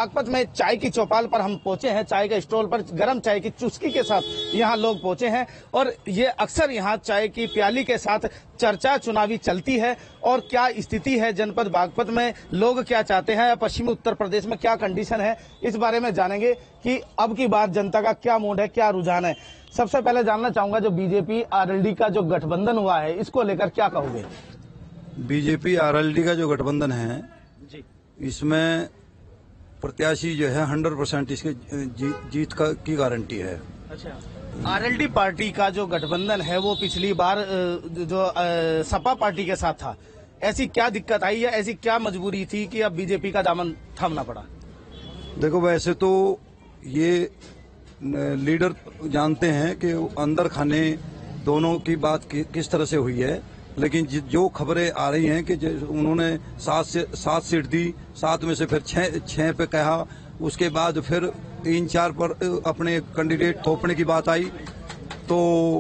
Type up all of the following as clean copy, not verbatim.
बागपत में चाय की चौपाल पर हम पहुंचे हैं। चाय के स्टॉल पर गर्म चाय की चुस्की के साथ यहाँ लोग पहुंचे हैं और ये अक्सर यहाँ चाय की प्याली के साथ चर्चा चुनावी चलती है। और क्या स्थिति है जनपद बागपत में, लोग क्या चाहते हैं, पश्चिमी उत्तर प्रदेश में क्या कंडीशन है, इस बारे में जानेंगे कि अब की बार जनता का क्या मूड है, क्या रुझान है। सबसे पहले जानना चाहूंगा, जो बीजेपी आरएलडी का जो गठबंधन हुआ है, इसको लेकर क्या कहोगे? बीजेपी आरएलडी का जो गठबंधन है जी, इसमें प्रत्याशी जो है 100% इसके जीत की गारंटी है। अच्छा, आरएलडी पार्टी का जो गठबंधन है वो पिछली बार जो सपा पार्टी के साथ था, ऐसी क्या दिक्कत आई है, ऐसी क्या मजबूरी थी कि अब बीजेपी का दामन थामना पड़ा? देखो, वैसे तो ये लीडर जानते हैं कि अंदर खाने दोनों की बात किस तरह से हुई है, लेकिन जो खबरें आ रही हैं कि उन्होंने 7 सीट दी, 7 में से फिर 6 पे कहा, उसके बाद फिर 3-4 पर अपने कैंडिडेट थोपने की बात आई। तो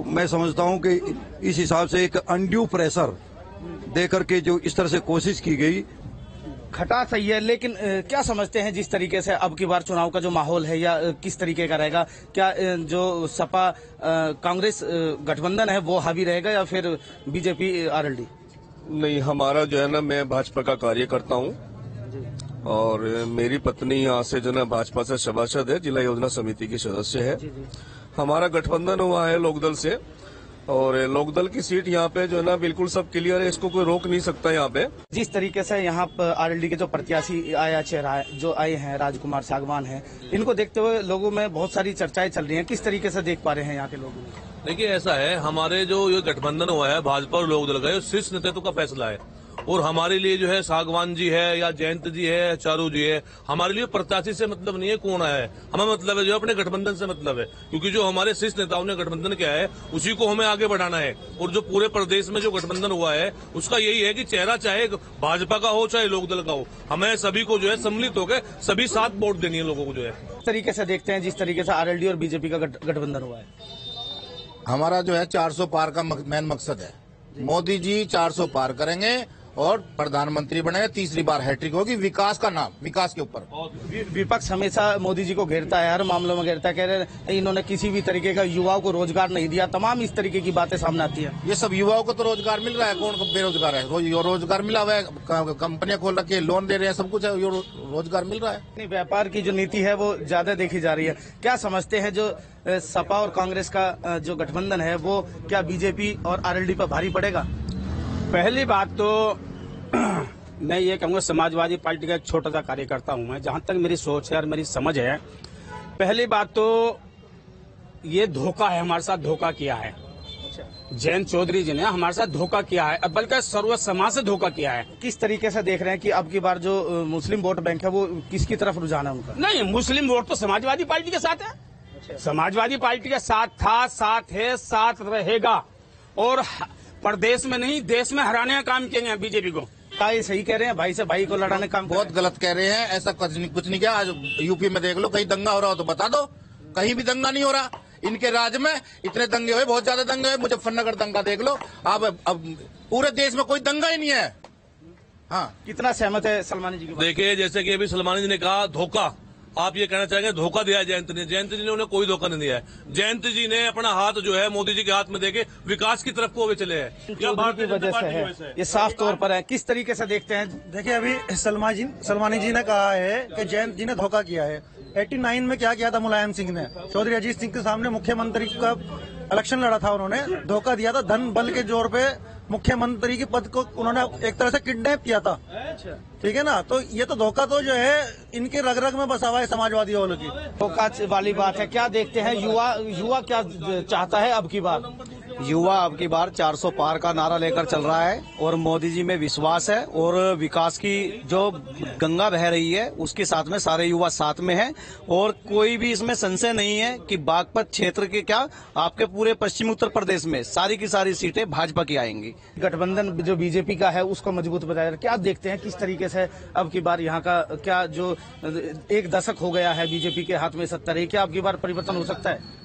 मैं समझता हूं कि इस हिसाब से एक अनड्यू प्रेशर देकर के जो इस तरह से कोशिश की गई, खटा सही है। लेकिन क्या समझते हैं जिस तरीके से अब की बार चुनाव का जो माहौल है या किस तरीके का रहेगा? क्या जो सपा कांग्रेस गठबंधन है वो हावी रहेगा या फिर बीजेपी आरएलडी? नहीं, हमारा जो है ना, मैं भाजपा का कार्यकर्ता हूँ और मेरी पत्नी यहाँ से जो है भाजपा से सभासद है, जिला योजना समिति की सदस्य है। हमारा गठबंधन हुआ है लोकदल से और लोकदल की सीट यहाँ पे जो है ना बिल्कुल सब क्लियर है, इसको कोई रोक नहीं सकता। यहाँ पे जिस तरीके से यहाँ पर आरएलडी के जो प्रत्याशी आया चेहरा है, जो आए हैं राजकुमार सागवान हैं, इनको देखते हुए लोगों में बहुत सारी चर्चाएं चल रही हैं, किस तरीके से देख पा रहे हैं यहाँ के लोग? देखिए, ऐसा है, हमारे जो ये गठबंधन हुआ है भाजपा और लोकदल का, शीर्ष नेतृत्व का फैसला है और हमारे लिए जो है सागवान जी है या जयंत जी है, चारू जी है, हमारे लिए प्रत्याशी से मतलब नहीं है कौन आया है, हमें मतलब है जो अपने गठबंधन से मतलब है, क्योंकि जो हमारे शीर्ष नेताओं ने गठबंधन किया है उसी को हमें आगे बढ़ाना है। और जो पूरे प्रदेश में जो गठबंधन हुआ है उसका यही है कि चेहरा चाहे भाजपा का हो चाहे लोकदल का हो, हमें सभी को जो है सम्मिलित होकर सभी साथ वोट देनी है लोगों को जो है। इस तरीके से देखते हैं जिस तरीके से आरएलडी और बीजेपी का गठबंधन हुआ है, हमारा जो है 400 पार का मेन मकसद है। मोदी जी 400 पार करेंगे और प्रधानमंत्री बनेंगे, तीसरी बार हैट्रिक होगी। विकास का नाम, विकास के ऊपर। विपक्ष हमेशा मोदी जी को घेरता है, हर मामलों में घेरता है, कह रहे हैं इन्होंने किसी भी तरीके का युवाओं को रोजगार नहीं दिया, तमाम इस तरीके की बातें सामने आती है। ये सब युवाओं को तो रोजगार मिल रहा है, कौन बेरोजगार है? रोजगार मिला हुआ है, कंपनियां खोल रखी है, लोन दे रहे हैं, सब कुछ है, रोजगार मिल रहा है। व्यापार की जो नीति है वो ज्यादा देखी जा रही है। क्या समझते हैं जो सपा और कांग्रेस का जो गठबंधन है वो क्या बीजेपी और आरएलडी पर भारी पड़ेगा? पहली बात तो मैं ये कहूँगा, समाजवादी पार्टी का एक छोटा सा कार्यकर्ता हूँ मैं, जहाँ तक मेरी सोच है और मेरी समझ है, पहली बात तो ये धोखा है, हमारे साथ धोखा किया है। जयंत चौधरी जी ने हमारे साथ धोखा किया है, बल्कि सर्व समाज से धोखा किया है। किस तरीके से देख रहे हैं कि अब की बार जो मुस्लिम वोट बैंक है वो किसकी तरफ रुझान है उनका? नहीं, मुस्लिम वोट तो समाजवादी पार्टी के साथ है, समाजवादी पार्टी के साथ था, साथ है, साथ रहेगा और प्रदेश में नहीं देश में हराने का काम किए बीजेपी को। ये सही कह रहे हैं, भाई से भाई को लड़ाने का काम बहुत गलत कह रहे हैं। ऐसा कुछ नहीं किया। आज यूपी में देख लो, कहीं दंगा हो रहा हो तो बता दो, कहीं भी दंगा नहीं हो रहा। इनके राज्य में इतने दंगे हुए, बहुत ज्यादा दंगे हुए, मुजफ्फरनगर दंगा देख लो आप। अब पूरे देश में कोई दंगा ही नहीं है। हाँ, कितना सहमत है सलमानी जी की? देखिए, जैसे कि अभी सलमानी जी ने कहा धोखा, आप ये कहना चाहेंगे धोखा दिया है जयंत ने? जयंत जी ने उन्हें कोई धोखा नहीं दिया है। जयंत जी ने अपना हाथ जो है मोदी जी के हाथ में देके विकास की तरफ को वे चले हैं। क्या भारतीय वजह से है? ये साफ तौर पर है। किस तरीके से देखते हैं? देखिए, अभी सलमानी जी ने कहा है कि जयंत जी ने धोखा किया है। 89 में क्या किया था मुलायम सिंह ने? चौधरी अजीत सिंह के सामने मुख्यमंत्री का इलेक्शन लड़ा था, उन्होंने धोखा दिया था। धन बल के जोर पे मुख्यमंत्री के पद को उन्होंने एक तरह से किडनैप किया था। ठीक है ना? तो ये तो धोखा तो जो है इनके रग रग में बसा हुआ है समाजवादी वालों की। धोखा वाली बात है। क्या देखते हैं युवा क्या चाहता है अब की बार? युवा अब की बार 400 पार का नारा लेकर चल रहा है और मोदी जी में विश्वास है और विकास की जो गंगा बह रही है उसके साथ में सारे युवा साथ में हैं और कोई भी इसमें संशय नहीं है कि बागपत क्षेत्र के क्या आपके पूरे पश्चिमी उत्तर प्रदेश में सारी की सारी सीटें भाजपा की आएंगी। गठबंधन जो बीजेपी का है उसको मजबूत बताया। क्या देखते हैं किस तरीके से अब की बार यहाँ का क्या जो एक दशक हो गया है बीजेपी के हाथ में सत्ता रही, क्या अब की बार परिवर्तन हो सकता है?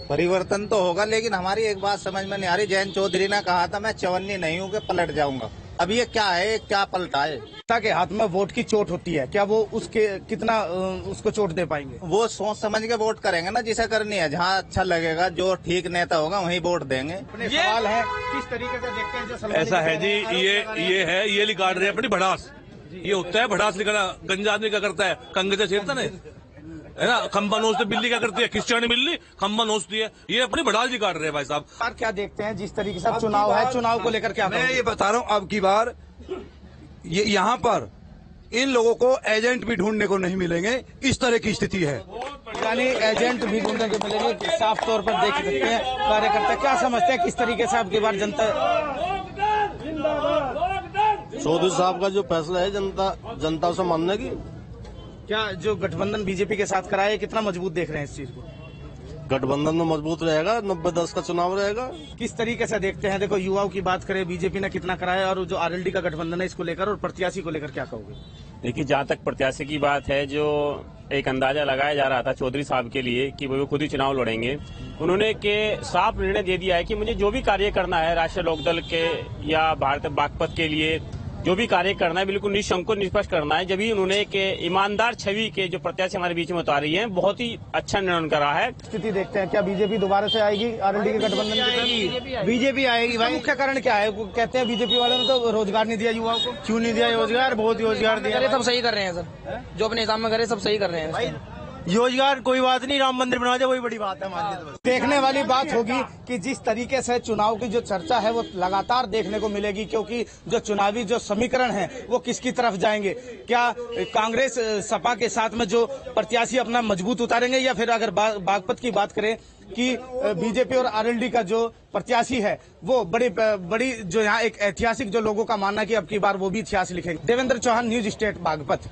परिवर्तन तो होगा, लेकिन हमारी एक बात समझ में नहीं आ रही। जयंत चौधरी ने कहा था मैं चवन्नी नहीं हूँ कि पलट जाऊंगा। अब ये क्या है, क्या पलटा है? जनता के हाथ में वोट की चोट होती है, क्या वो उसके कितना उसको चोट दे पाएंगे? वो सोच समझ के वोट करेंगे ना, जिसे करनी है, जहाँ अच्छा लगेगा, जो ठीक नेता होगा वहीं वोट देंगे। अपने सवाल है किस तरीके से देखते हैं जो सलमानी ऐसा है जी, जी ये निकाल रहे हैं अपनी भड़ास। ये होता है भड़ास निकाला। गंजा आदमी क्या करता है, कंगे से छेड़ता ना, है ना। खंबा नोचते, बिल्ली क्या करती है, खिस्चानी बिल्ली खंबा नोचती है। ये अपनी भड़ास निकाल रहे हैं भाई साहब। बार क्या देखते हैं जिस तरीके से चुनाव है, चुनाव को लेकर क्या मैं ये बता रहा हूँ, अब की बार ये यहाँ पर इन लोगों को एजेंट भी ढूंढने को नहीं मिलेंगे, इस तरह की स्थिति है। यानी एजेंट भी ढूंढने को मिलेंगे, साफ तौर पर देख सकते हैं कार्यकर्ता क्या समझते हैं किस तरीके से अब की बार जनता। चौधरी साहब का जो फैसला है जनता से मानने की, क्या जो गठबंधन बीजेपी के साथ कराया कितना मजबूत देख रहे हैं इस चीज को? गठबंधन में मजबूत रहेगा, 90-10 का चुनाव रहेगा। किस तरीके से देखते हैं? देखो युवाओं की बात करें, बीजेपी ने कितना कराया और जो आरएलडी का गठबंधन है इसको लेकर और प्रत्याशी को लेकर क्या कहोगे? देखिए, जहाँ तक प्रत्याशी की बात है, जो एक अंदाजा लगाया जा रहा था चौधरी साहब के लिए कि वो खुद ही चुनाव लड़ेंगे, उन्होंने के साफ निर्णय दे दिया है कि मुझे जो भी कार्य करना है राष्ट्रीय लोकदल के या भारत बागपत के लिए, जो भी कार्य करना है बिल्कुल निःसंकोच निष्पक्ष करना है। जब भी उन्होंने के ईमानदार छवि के जो प्रत्याशी हमारे बीच में उतारी है, बहुत ही अच्छा निर्णय उनका रहा है। स्थिति देखते हैं, क्या बीजेपी दोबारा से आएगी आरएलडी के गठबंधन की? बीजेपी आएगी भाई। मुख्य कारण क्या है? वो कहते हैं बीजेपी वालों ने तो रोजगार नहीं दिया युवाओं को। क्यों नहीं दिया रोजगार? बहुत रोजगार दिया। सब सही कर रहे हैं सर, जो अपने हिसाब में करे सब सही कर रहे हैं। रोजगार कोई बात नहीं, राम मंदिर बना दे वही बड़ी बात है हमारे लिए। देखने वाली बात होगी कि जिस तरीके से चुनाव की जो चर्चा है वो लगातार देखने को मिलेगी, क्योंकि जो चुनावी जो समीकरण है वो किसकी तरफ जाएंगे। क्या कांग्रेस सपा के साथ में जो प्रत्याशी अपना मजबूत उतारेंगे, या फिर अगर बागपत की बात करें कि बीजेपी और आरएलडी का जो प्रत्याशी है वो बड़ी जो यहाँ एक ऐतिहासिक जो लोगों का मानना कि अब की बार वो भी इतिहास लिखेंगे। Devendra Chauhan, News State, Baghpat.